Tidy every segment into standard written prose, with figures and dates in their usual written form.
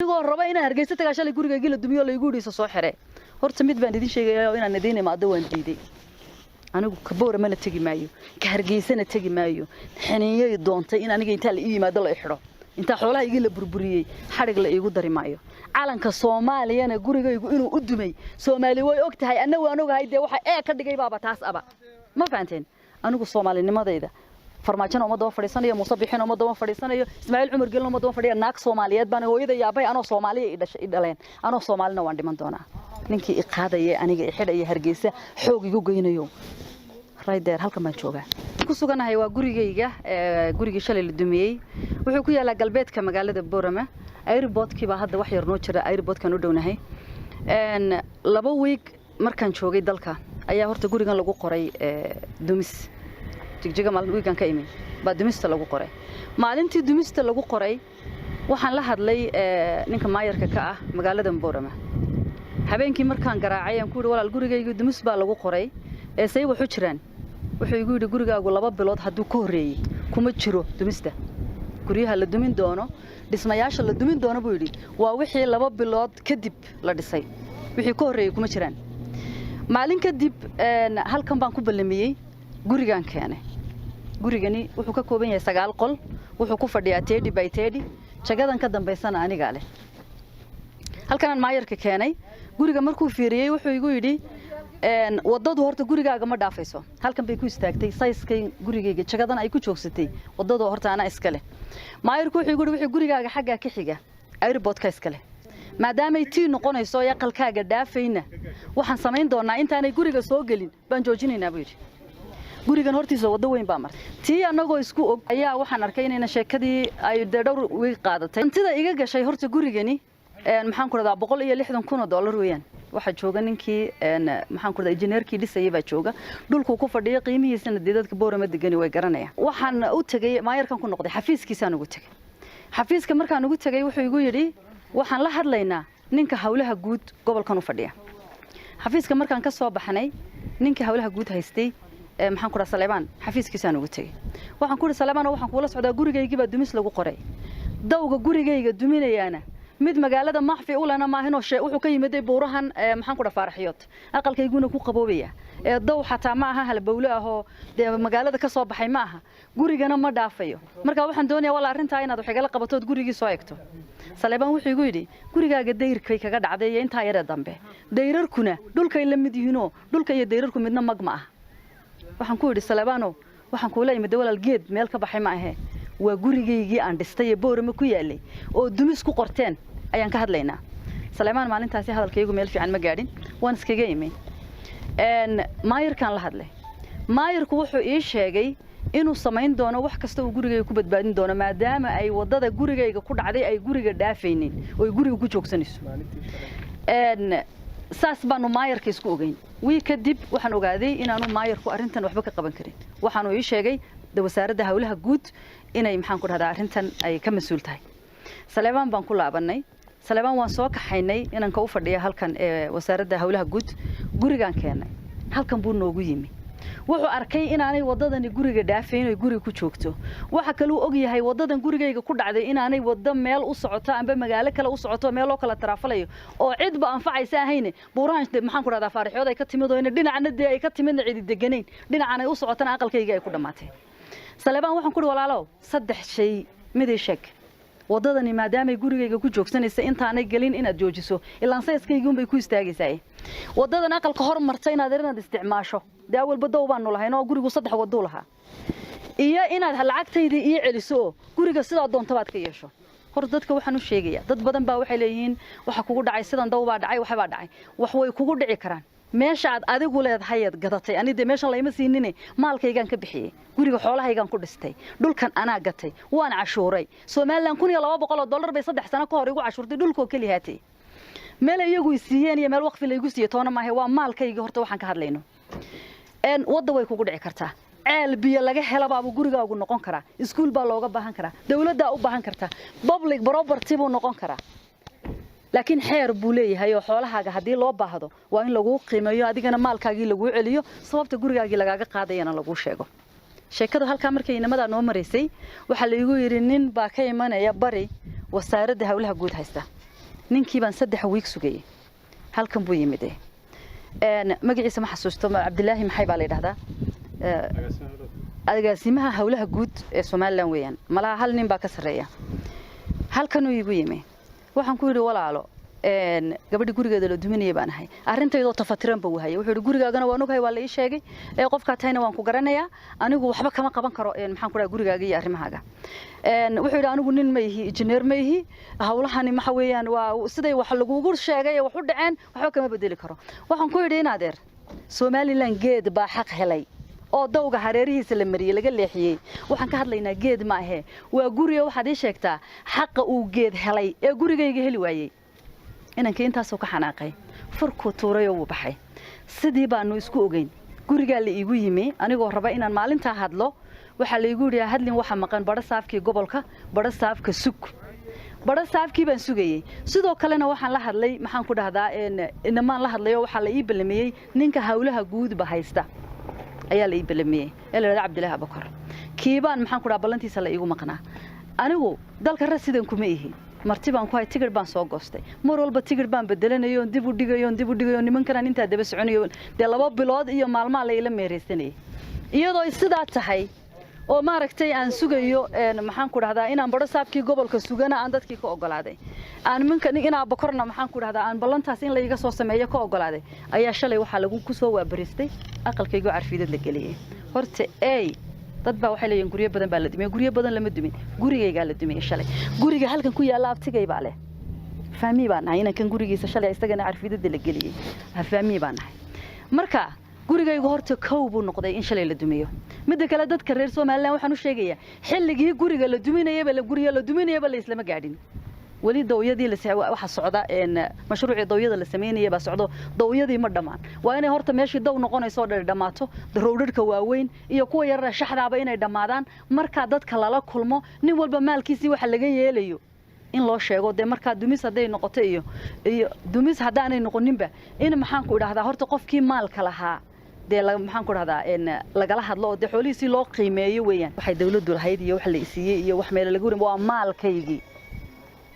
anigoo raba inaan hargeysa tagaa shalay guriga la dumiyo la igu dhiiso soo xirey horta mid baan idin sheegayaa inaan nadiin imaado waan diiday anigu ka boora mana tagi maayo ka hargeysana tagi maayo xaniiyay doontay in aniga inta la ii yimaado la xidho inta xoolaha iga la burburiyay xarig la iigu dari maayo calanka Soomaaliyana gurigaygu inuu u dumay Soomaali way ogtahay anna waan ogahay de waxa ka dhigay baaba taas aba ma fahanteen anigu Soomaalinimadayda farmaajina umada oo fadhiisanayo Muuse Bixin umada oo fadhiisanayo Ismaaciil Cumar Gelin umada oo fadhiya naag Soomaaliyeed baan hooyada yaabay anoo Soomaaliya dhaleen anoo Soomaalina waan dhiman doonaa ninkii iqaadayay aniga xidhay Hargeysa xoog igu geynayo raydeer halka ma jooga ku suganahay waa gurigayga gurigii shalay la dumiyay wuxuu ku yaalaa galbeedka magaalada Boorama airportkii baa hadda wax yar noo jira airportkan u dhownahay laba week markaan joogay dalka ayaa horta gurigan lagu qoray dumis jigjiga maalin weekan ka imi baa dumista lagu qoray maalintii dumista lagu qoray waxaan la hadlay ninka maayarka ka ah magaalada Boorama habeenkii markaan garaacay aan ku yiri walaal gurigaygu dumis baa lagu qoray say wuxuu jiraan wuxuu igu yiri gurigaagu 2 bilood haduu ka horeeyay kuma jiro dumista guriyaha la dumin doono dhismayaasha la dumin doono buu yiri waa wixii 2 bilood kadib la dhisay wixii ka horeeyay kuma jiraan maalin kadib halkan baan ku ballamiyay gurigan keenay gurigani wuxuu ka kooban yahay 9 qol wuxuu ku fadhiyaa 30 by 30 jagadan ka dambeysana aniga leh halkan aan maayarka keenay guriga markuu fiiriyay wuxuu igu yiri wadadu horta gurigaaga ma dhaafayso halkan bay ku istaagtay size-kay gurigayga jagadan ay ku joogsatay wadadu horta ana iska leh maayarku wuxuu igu yiri wixii gurigaaga xagga ka xiga airport-ka iska leh maadaama ay tii noqonayso ya qalkaaga dhaafayna waxaan samayn doonaa intaanay guriga soo gelin baan joojinaynaa buu yiri gurigan hortiisa wada weyn baa martay tii anagoo isku og ayaa waxaan arkay inayna sheekadii ay dhowr week qaadatay intida iga gashay horta gurigani maxaan ku radaa $160,000 weeyaan waxa jooga ninkii maxaan ku radaa engineerkii dhisayay baa jooga dhulku ku fadhiyo qiimihiisana dadka Boorama degani way garanayaan waxaan u tagay maayarkan ku noqday xafiiskiisa ugu tagay xafiiska markaan ugu tagay wuxuu igu yiri waxaan la hadlaynaa ninka hawlaha guud gobolkan u fadhiya xafiiska markaan ka soo baxnay ninka hawlaha guud haystay maxaan ku radaa Saleebaan xafiiskiisa ugu tagay waxaan ku yiri Saleebaan waxaan kula socdaa gurigayga baa dumis lagu qoray dawga gurigayga duminayaana mid magaalada Maxfi u lana ma ahino shay wuxuu ka yimaaday buurahan maxaan ku dhafaaraxiyood aqalkayguna ku qaboobaya daw xataa ma aha hal bawle ah oo magaalada ka soo baxay ma aha gurigana ma dhaafayo marka waxaan doonayaa wala arinta inaad wax igala qabato gurigii soo eegto Saleebaan wuxuu igu yiri gurigaaga dayrkay kaga dhacday inta yara dambe dayrarkuna dhulkay la mid yihiin dhulka iyo dayrarku midna magma ah waxaan ku yiri Saleebaano waxaan ku leeyahay walaal geed meel ka baxay ma aha waa gurigaygii aan dhistay Boorama ku yaalay oo dumis ku qorteen ayaan ka hadlaynaa Saleemaan maalintaasi hadalkaygu meel fiican ma gaadhin waan iskaga imay maayarkan la hadlay maayarku wuxuu ii sheegay inuu samayn doono wax kasta oo gurigayga ku badbaadin doono maadaama ay wadada gurigayga ku dhacday ay guriga dhaafaynin oo guriga ku joogsanayso saas baanu maayarka isku ogeyn wii kadib waxaan ogaaday inaanu maayarku arintan waxba ka qaban karin waxaanu ii sheegay wasaaradda hawlaha guud inay maxaan ku radaa arintan ay ka mas'uul tahay Saleebaan baan ku laabanay Saleebaan waan soo kaxaynay inaan ka u fadhiyo halkan wasaaradda hawlaha guud gurigan keenay halkan buu noogu yimi wuxuu arkay inaanay wadadani guriga dhaafayn oo guriga ku joogto waxa kale uu og yahay wadadan gurigayga ku dhacday inaanay wada meel u socoto amba magaalo kale u socoto meel oo kala taraafalayo oo cid ba anfacaysa ahayne buurahan maxaan ku radaa faarixood ay ka timid oo dhinacna ay ka timid cid deganeyn dhinacana ay u socotana aqalkayga ay ku dhamaatay Saleebaan waxaan ku walaalow 3 shay mid sheeg wadadani maadaama gurigayga ku joogsanaysa intaanay galin inaad joojiso ilaa sayskaygu bay ku istaagaysaa wadadan aqalka hormartay inaad isticmaasho daawal badow baan nolahayn oo gurigu 3 wado lahaa iyo inaad lacagtayda ii celiso guriga sida doonto baad ka yeesho hor dadka waxaan u sheegayaa dad badan baa waxay leeyihiin waxa kugu dhacay sidan daw baa dhacay waxa baa dhacay wax way kugu dhici karaan meesha aad adigu leedahay gadatay anide meesha layma siinine maalkaygan ka bixiyay guriga xoolahaygan ku dhistay dhulkan anaa gatay waan cashuuray Soomaaliland $1,200 bay 3 sano ka hor igu cashuurtay dhulkoo kali haatay meel iyagu siiyeen iyo meel waqfi la igu siiyay toona ma aha waa maalkayga horta waxaan ka hadlayno wada way kugu dhici kartaa ceel biyo laga helo baa gurigaagu noqon kara iskuul baa looga baahan kara dawladda u baahan karta public property buu noqon kara laakiin xeer buu leeyahay oo xoolahaaga hadii loo baahdo waa in lagu qiimeeyo adigana maalkaagii lagu celiyo sababta gurigaagii lagaaga qaadayna lagu sheego sheekadu halka markay inamada noo mareysay waxa la igu yiri nin baa ka imanaya bari wasaaradda hawlaha guud haysta ninkii baan 3 week sugayay halkan buu yimid magaciisa ma xasuusto Cabdilaahi maxay baa la yiraahdaa agaasimaha hawlaha guud ee Soomaaliland weeyaan malaha hal nin baa ka sareeya halkan uu igu yimid waxaan ku yiri walaalo gabadhi gurigeeda la duminayay baan ahay arrinteedo tafatiran buu hayay wuxuu gurigaagana waan ogahay waa la ii sheegay qofka taayna waan ku garanayaa anigu waxba kama qaban karo maxaan ku dhahay gurigaaga iyo arrimahaaga wuxuu yiri anigu nin ma yihi engineer ma yihi hawlahani waxa weeyaan waa siday wax lagu sheegay wax u dhaceen waxba kama bedeli karo waxaan ku yiri in adeer Somaliland geed baa xaq helay oo dawga hareerihiisa la mariyay laga leexiyay waxaan ka hadlaynaa geed ma ahe waa guriga waxaad ii sheegtaa xaq uu geed helay ee gurigayga heli waayay inanka intaas oo ka xanaaqay furku tuuray oo baxay sidii baanu isku ogeyn guriga la iigu yimi anigoo raba inaan maalinta hadlo waxa la iigu yiri hadlin waxa maqan bada saafkii gobolka bada saafka sug bada saafkii baan sugayay sidoo kalena waxaan la hadlay maxaan ku dhahdaa inamaan la hadlayo waxa la ii ballamiyay ninka hawlaha guud ba haysta ayaa la ii ballamiyay ilaa Cabdilaahi Abakar kiibaan maxaan ku dhahaa ballantiisa la iigu maqnaa anigu dalka rasidan kuma ihi marti baan ku hay tigir baan soo goostay mar walba tigir baan bedelanayo dib u dhigayo nimankan inta daba soconayo de 2 bilood iyo maalmo la ila meereysanay iyadoo sidaa tahay oo maaragtay aan sugayo maxaan ku dhahdaa inaan baro saabkii gobolka sugana aan dadkii ka ogolaaday aan minka inaa bakorna maxaan ku dhahdaa aan ballantaas in la iga soo sameeyo ka ogolaaday ayaa shalay waxa lagu ku soo waabaristay aqalkaygu carfidad la galiyay horta dad baa waxay leeyihiin guriyo badan baa la dumiyay guriyo badan lama dumin gurigayga la dumiyay shalay guriga halkan ku yaala abtigay baa leh faami baan ahay inaan gurigiisa shalay isagana carfidada la galiyay faami baan ahay marka gurigaygu horta koob uu noqday in shalay la dumiyo mid kale dadka reer Soomaaliland waxaan u sheegayaa xilligii guriga la duminayay la guriga la duminayay la islama gaadhin wali dawiyadii la waxa socda mashruuci dawiyada la sameeyay baa socdo dawiyadii ma dhamaan waa inay horta meeshii daw noqonayso dhamaato roodhadka waaweyn iyo kuwa yar shaxdaaba inay dhamaadaan marka dadka lala kulmo nin walba maalkiisii waxa laga yeelayo in loo sheego de marka dumis haday noqoto iyo dumis hadaanay noqoninba in maxaan ku idhaahdaa horta qofkii maalka lahaa de maxaan ku dhahdaa lagala hadlo de xoolihiisii loo qiimeeyo weeyaan waxay dawladdu lahayd iyo wax la isiiyay iyo wax meel lagu rin waa maalkaygii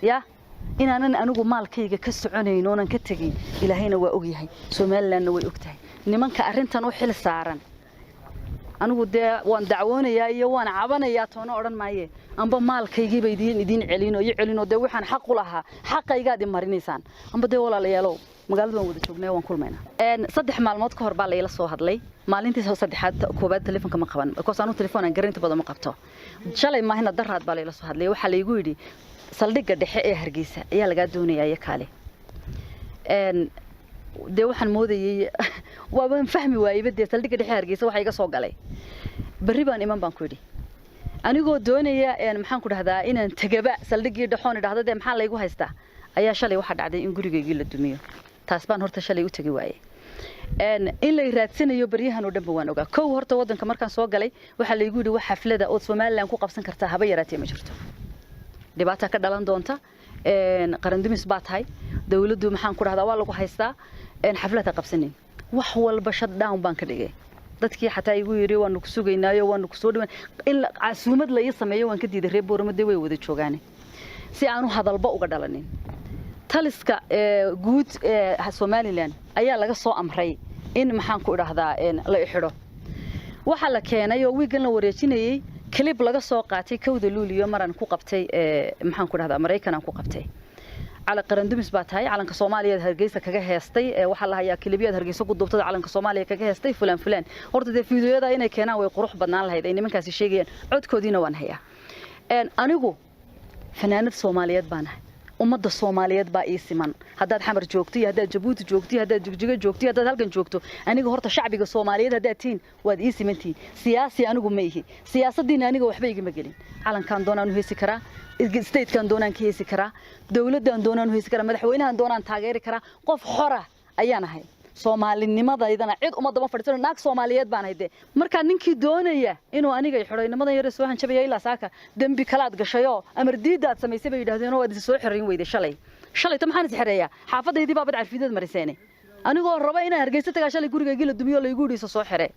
ya inaanan anigu maalkayga ka soconayno onan ka tagin ilaahayna waa og yahay Somaliland way ogtahay nimanka arintan u xil saaran anigu de waan dacwoonayaa iyo waan cabanayaa toona oran maaye amba maalkaygii bay idin celino de waxaan xaq u lahaa xaqayga di marinaysaan amba de walaalayaalow magaalada waan wada joognaa waan kulmaynaa 3 maalmood ka hor baa la ila soo hadlay maalintii saddexaad koobaad telefoonka ma qaban because aanu telefoon aan garanti badan ma qabto shalay maahina daraad baa la ila soo hadlay waxa la igu yiri saldhigga dhexe ee Hargeysa ayaa laga doonayaa kaale de waxaan moodayay waan fahmi waayay bad saldhigga dhexe Hargeysa waxa iga soo galay bari baan iman baan ku yiri anigoo doonaya maxaan ku dhahdaa inaan tagaba saldhiggii dhaxoon idhaahdo de maxaa la igu haystaa ayaa shalay waxa dhacday in gurigeygii la dumiyo taas baan horta shalay u tagi waayay in la raadsanayo bariyahan oo dhan waan ogaa koow horta wadanka markaan soo galay waxa la igu yiri wax xaflada oo Somaliland ku qabsan kartaa haba yaraatee ma jirto dhibaato ka dhalan doonta qaran dumis baa tahay dawladdu maxaan ku dhahdaa waa lagu haystaa xaflada qabsanin wax walba shut down baan ka dhigay dadkii xataa igu yiri waan ku sugaynaayo waan ku soo dhawaan in casuumad la ii sameeyo waan ka diiday reer Boormada way wada joogaan si aanu hadalba uga dhalanin taliska guud Somaliland ayaa laga soo amray in maxaan ku dhahdaa la xidho waxa la keenay oo wiigan la wareejinayay clip laga soo qaatay kawda luuliyo maran ku qabtay maxaan ku dhahdaa Mareykan aan ku qabtay على قرن دمس باتهاي على كصوماليا هرجيسة كجاه هستي وحلا هي كليبيات هرجيسة قد ضبطت على كصوماليا كجاه هستي فلان ورد ده فيديو هذا هنا كنا ويقروح بدنا لهذا إني من كاسي شيء عد كودينا وان هي أنا جو فنانة صوماليات بانه ومد الصوماليات بقى اسمان هذا حمر جوكتي هذا جبوت جوكتي هذا جوجة جوكتي هذا هالكن جوكتو أنا جو هرت شعبي الصوماليات هذا تين واد اسمنتي سياسي أنا جو ميه سياسة دين أنا جو وحبي مجلين على كان دونا إنه يسكره ستيت كان دونان كيسي كرا دولة دونان هيسي كرا مدحوينها دونان تاغيري كرا قف حرة أيانا هاي Soomaalinimada idana cid uma daba fadhiisano naag Soomaaliyeed baan hayde marka ninkii doonaya inuu aniga ay xorooynimada yar soo hanjabay ilaa saaka dambi kalaad gashayo amar diidaad samaysay bay yiraahdeen oo soo xirin weyday shalay maxaan is xireeyaa xaafadeydii baa badcafidad mariseene anigoo raba inaan Hargeysa tagaa shalay gurigayga la dumiyo la igu dhiiso soo xire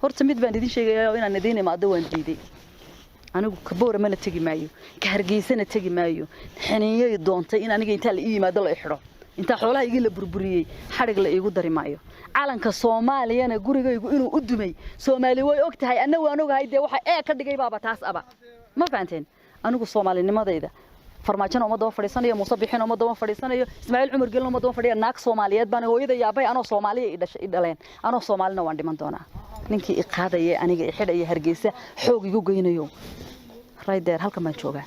horta mid baan idin sheegayaa inaan idin imaado waan diiday anigu kaboora mana tagi maayo ka hargeysana tagi maayo xaniiyay doontay in aniga inta la ii yimaado la xidho inta xoolaha iga la burburiyay xarig la iigu dari maayo calanka Soomaaliyana gurigaygu inuu u dumay Soomaali way ogtahay anna waan ogahay de waxa ka dhigay baaba taas aba ma fahanteen anigu Soomaalinimadayda farmaajana uma daba fadhiisanayo Muuse Bixin uma daba fadhiisanayo Ismaaciil Cumar Gelin uma daba fadhiya naag Soomaaliyeed baan hooyada yaabay anoo Soomaaliya i dhaleen anoo Soomaalina waan dhiman doonaa ninkii i qaadayay aniga i xidhay Hargeysa xoog igu geynayo raydeer halka ma joogaa